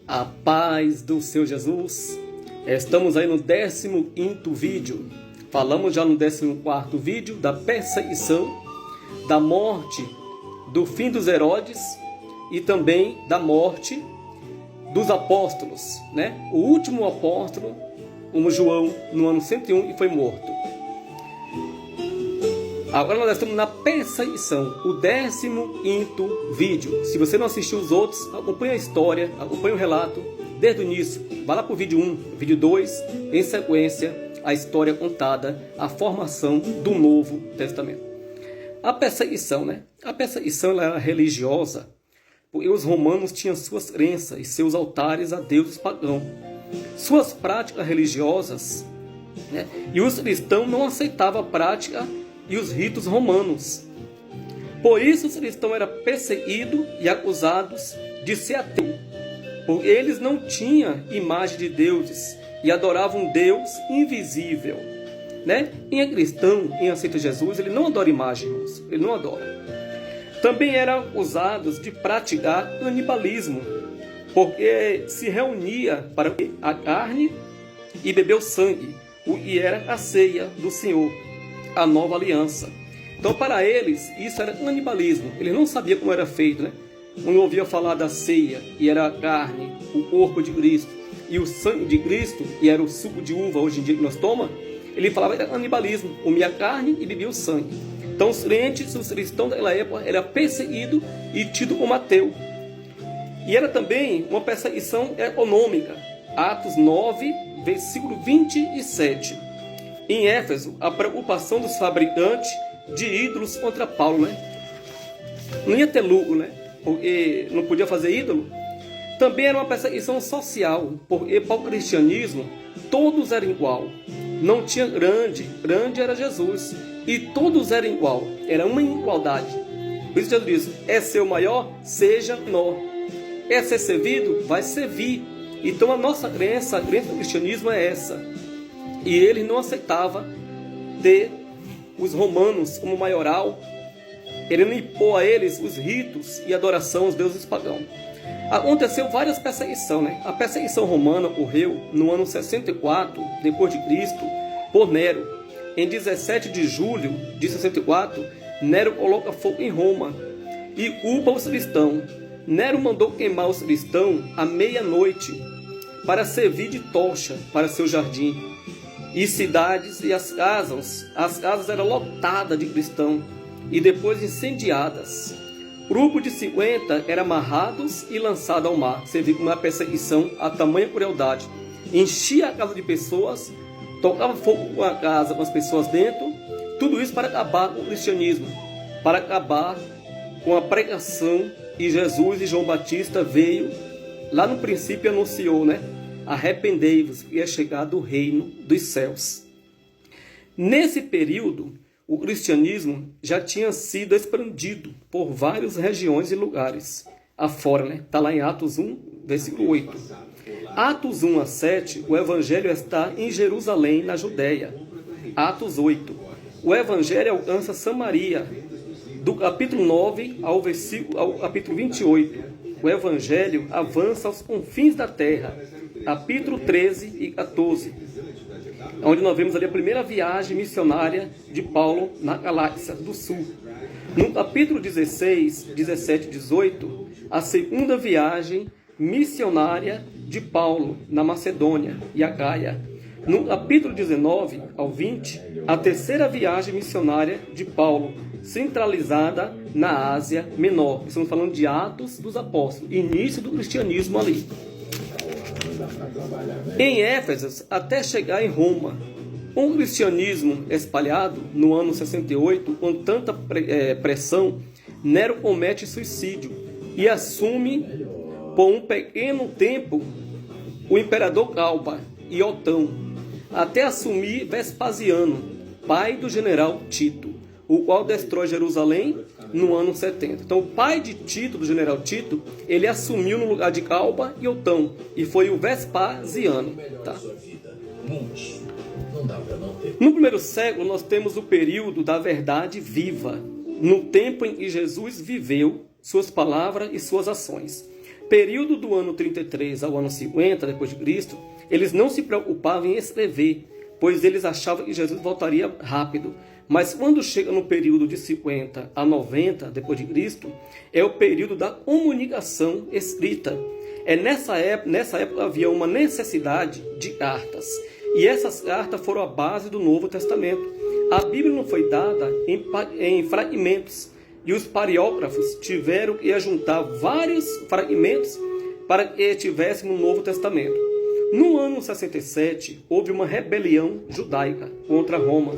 A paz do Senhor Jesus. Estamos aí no 15º vídeo. Falamos já no 14º vídeo da perseguição, da morte, do fim dos Herodes e também da morte dos apóstolos, né? O último apóstolo, como João, no ano 101 e foi morto. Agora nós estamos na perseguição, o 15º vídeo. Se você não assistiu os outros, acompanhe a história, acompanhe o relato desde o início. Vá lá para o vídeo 1, vídeo 2, em sequência, a história contada, a formação do Novo Testamento. A perseguição, né? A perseguição ela era religiosa, porque os romanos tinham suas crenças e seus altares a deuses pagãos, suas práticas religiosas, né? E os cristãos não aceitavam a prática e os ritos romanos. Por isso os cristãos eram perseguidos e acusados de ser ateus, porque eles não tinham imagem de deuses e adoravam um Deus invisível, né? Quem é cristão, quem aceita Jesus, ele não adora imagem, irmãos. Ele não adora. Também eram acusados de praticar canibalismo, porque se reunia para comer a carne e beber o sangue, e era a ceia do Senhor, a nova aliança. Então para eles isso era canibalismo. Eles não sabiam como era feito, né? Quando ouvia falar da ceia, e era a carne, o corpo de Cristo e o sangue de Cristo, e era o suco de uva hoje em dia que nós tomamos, ele falava que era canibalismo, comia carne e bebia o sangue. Então os crentes, os cristãos daquela época, eram perseguidos e tidos como ateu. E era também uma perseguição econômica. Atos 9, versículo 27. Em Éfeso, a preocupação dos fabricantes de ídolos contra Paulo, né? Não ia ter lucro, né? Porque não podia fazer ídolo. Também era uma perseguição social, porque para o cristianismo todos eram igual. Não tinha grande era Jesus. E todos eram igual, era uma igualdade. Por isso Jesus disse, é ser o maior, seja menor. É ser servido, vai servir. Então a nossa crença, a crença do cristianismo é essa. E ele não aceitava ter os romanos como maioral, querendo impor a eles os ritos e adoração aos deuses pagãos. Aconteceu várias perseguições, né? A perseguição romana ocorreu no ano 64 depois de Cristo por Nero. Em 17 de julho de 64, Nero coloca fogo em Roma e culpa os cristãos. Nero mandou queimar os cristãos à meia-noite para servir de tocha para seu jardim. E cidades e as casas eram lotadas de cristãos e depois incendiadas. Grupo de 50 eram amarrados e lançados ao mar. Você viu como uma perseguição a tamanha crueldade. Enchia a casa de pessoas, tocava fogo com a casa com as pessoas dentro, tudo isso para acabar com o cristianismo, para acabar com a pregação. E Jesus e João Batista veio, lá no princípio anunciou, né? Arrependei-vos, que é chegado o reino dos céus. Nesse período, o cristianismo já tinha sido expandido por várias regiões e lugares afora, né? Está lá em Atos 1, versículo 8. Atos 1 a 7, o evangelho está em Jerusalém, na Judéia. Atos 8, o evangelho alcança Samaria, do capítulo 9 ao capítulo 28. O evangelho avança aos confins da terra, capítulo 13 e 14, onde nós vemos ali a primeira viagem missionária de Paulo na Galáxia do Sul. No capítulo 16, 17 e 18, a segunda viagem missionária de Paulo na Macedônia e Acaia. No capítulo 19 ao 20, a terceira viagem missionária de Paulo, centralizada na Ásia Menor. Estamos falando de Atos dos Apóstolos, início do cristianismo ali. Em Éfeso, até chegar em Roma. Um cristianismo espalhado no ano 68, com tanta pressão, Nero comete suicídio e assume por um pequeno tempo o imperador Galba e Otão, até assumir Vespasiano, pai do general Tito, o qual destrói Jerusalém no ano 70. Então o pai de Tito, do general Tito, ele assumiu no lugar de Galba e Otão, e foi o Vespasiano, tá? No primeiro século nós temos o período da verdade viva, no tempo em que Jesus viveu suas palavras e suas ações. Período do ano 33 ao ano 50 depois de Cristo, eles não se preocupavam em escrever, pois eles achavam que Jesus voltaria rápido. Mas quando chega no período de 50 a 90 depois de Cristo, é o período da comunicação escrita. Nessa época havia uma necessidade de cartas. E essas cartas foram a base do Novo Testamento. A Bíblia não foi dada em fragmentos. E os pariógrafos tiveram que juntar vários fragmentos para que tivéssemos um Novo Testamento. No ano 67, houve uma rebelião judaica contra Roma.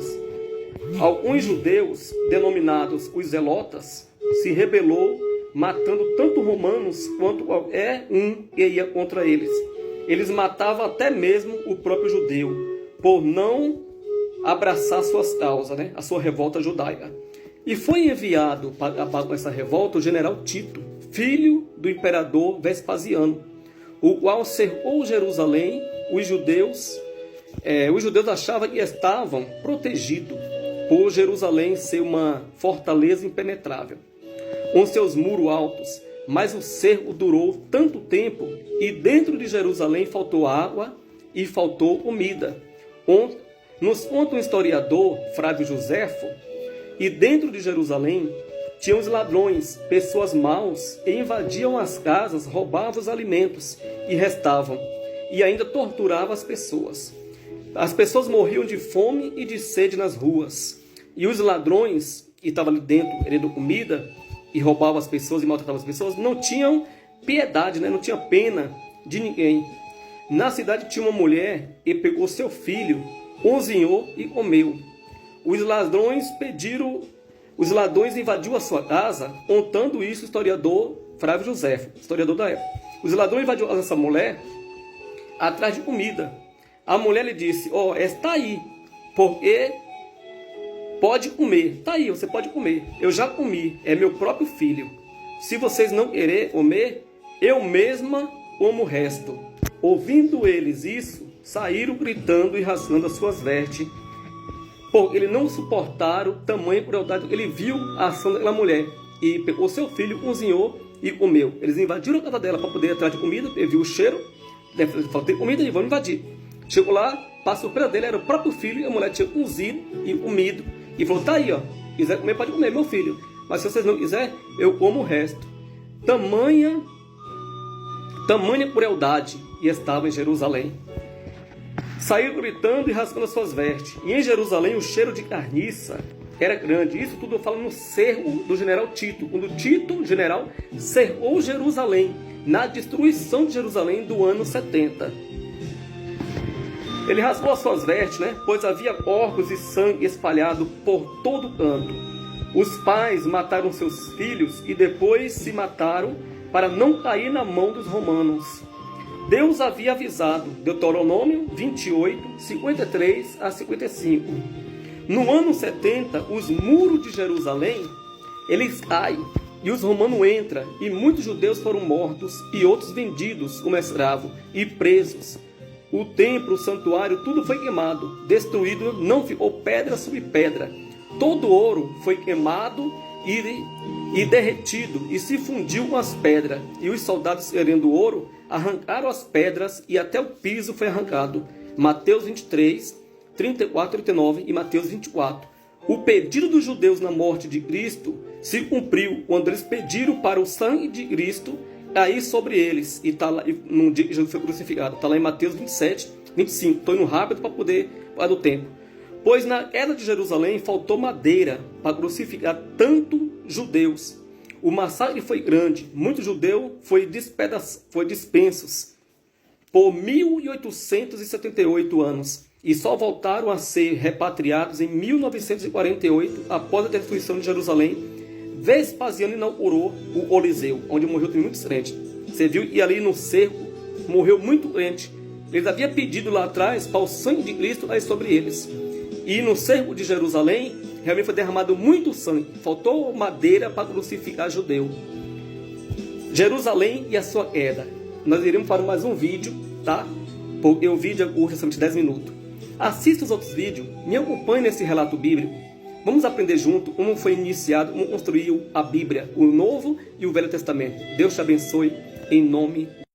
Alguns judeus, denominados os zelotas, se rebelou, matando tanto romanos quanto qualquer um que ia contra eles. Eles matavam até mesmo o próprio judeu, por não abraçar suas causas, a sua revolta judaica. E foi enviado para acabar com essa revolta o general Tito, filho do imperador Vespasiano, o qual cercou Jerusalém. Os judeus achavam que estavam protegidos por Jerusalém ser uma fortaleza impenetrável, com seus muros altos, mas o cerco durou tanto tempo e dentro de Jerusalém faltou água e faltou comida. Nos conta um historiador, Flávio Joséfo, e dentro de Jerusalém tinham os ladrões, pessoas maus, e invadiam as casas, roubavam os alimentos e restavam, e ainda torturavam as pessoas. As pessoas morriam de fome e de sede nas ruas. E os ladrões que estavam ali dentro querendo comida e roubavam as pessoas e maltratavam as pessoas, não tinham piedade, não tinha pena de ninguém. Na cidade tinha uma mulher e pegou seu filho, cozinhou e comeu. Os ladrões invadiu a sua casa, contando isso o historiador Flávio Joséfo, historiador da época. Os ladrões invadiu essa mulher atrás de comida. A mulher lhe disse: está aí, porque pode comer. Está aí, você pode comer. Eu já comi, é meu próprio filho. Se vocês não querem comer, eu mesma como o resto. Ouvindo eles isso, saíram gritando e rasgando as suas vestes, porque eles não suportaram tamanha crueldade. Ele viu a ação daquela mulher e pegou seu filho, cozinhou e comeu. Eles invadiram a casa dela para poder ir atrás de comida. Ele viu o cheiro, falou: tem comida e vamos invadir. Chegou lá, para a surpresa dele, era o próprio filho, e a mulher tinha cozido e comido. E falou: tá aí, quiser comer, pode comer, meu filho. Mas se vocês não quiserem, eu como o resto. Tamanha crueldade, e estava em Jerusalém. Saiu gritando e rasgando as suas vestes. E em Jerusalém o cheiro de carniça era grande. Isso tudo eu falo no cerco do general Tito. Quando Tito, general, cercou Jerusalém, na destruição de Jerusalém do ano 70. Ele rasgou as suas vestes, pois havia corpos e sangue espalhado por todo canto. Os pais mataram seus filhos e depois se mataram para não cair na mão dos romanos. Deus havia avisado, Deuteronômio 28, 53 a 55. No ano 70, os muros de Jerusalém, eles caem, e os romanos entram, e muitos judeus foram mortos, e outros vendidos como escravos, e presos. O templo, o santuário, tudo foi queimado, destruído, não ficou pedra sobre pedra. Todo o ouro foi queimado e derretido, e se fundiu com as pedras. E os soldados, querendo ouro, arrancaram as pedras e até o piso foi arrancado. Mateus 23, 34 e 39 e Mateus 24. O pedido dos judeus na morte de Cristo se cumpriu quando eles pediram para o sangue de Cristo cair sobre eles. E está lá, no dia que Jesus foi crucificado. Está lá em Mateus 27, 25. Estou indo rápido para poder falar do tempo. Pois na queda de Jerusalém faltou madeira para crucificar tanto judeus. O massacre foi grande, muitos judeus foi dispensos por 1878 anos e só voltaram a ser repatriados em 1948, após a destruição de Jerusalém. Vespasiano inaugurou o Coliseu, onde morreu muitos crentes. Você viu que ali no cerco morreu muito crente. Eles haviam pedido lá atrás para o sangue de Cristo cair sobre eles. E no cerco de Jerusalém, realmente foi derramado muito sangue. Faltou madeira para crucificar judeu. Jerusalém e a sua queda. Nós iremos para mais um vídeo, tá? Porque o vídeo é curto, somente 10 minutos. Assista os outros vídeos, me acompanhe nesse relato bíblico. Vamos aprender junto como foi iniciado, como construiu a Bíblia, o Novo e o Velho Testamento. Deus te abençoe. em nome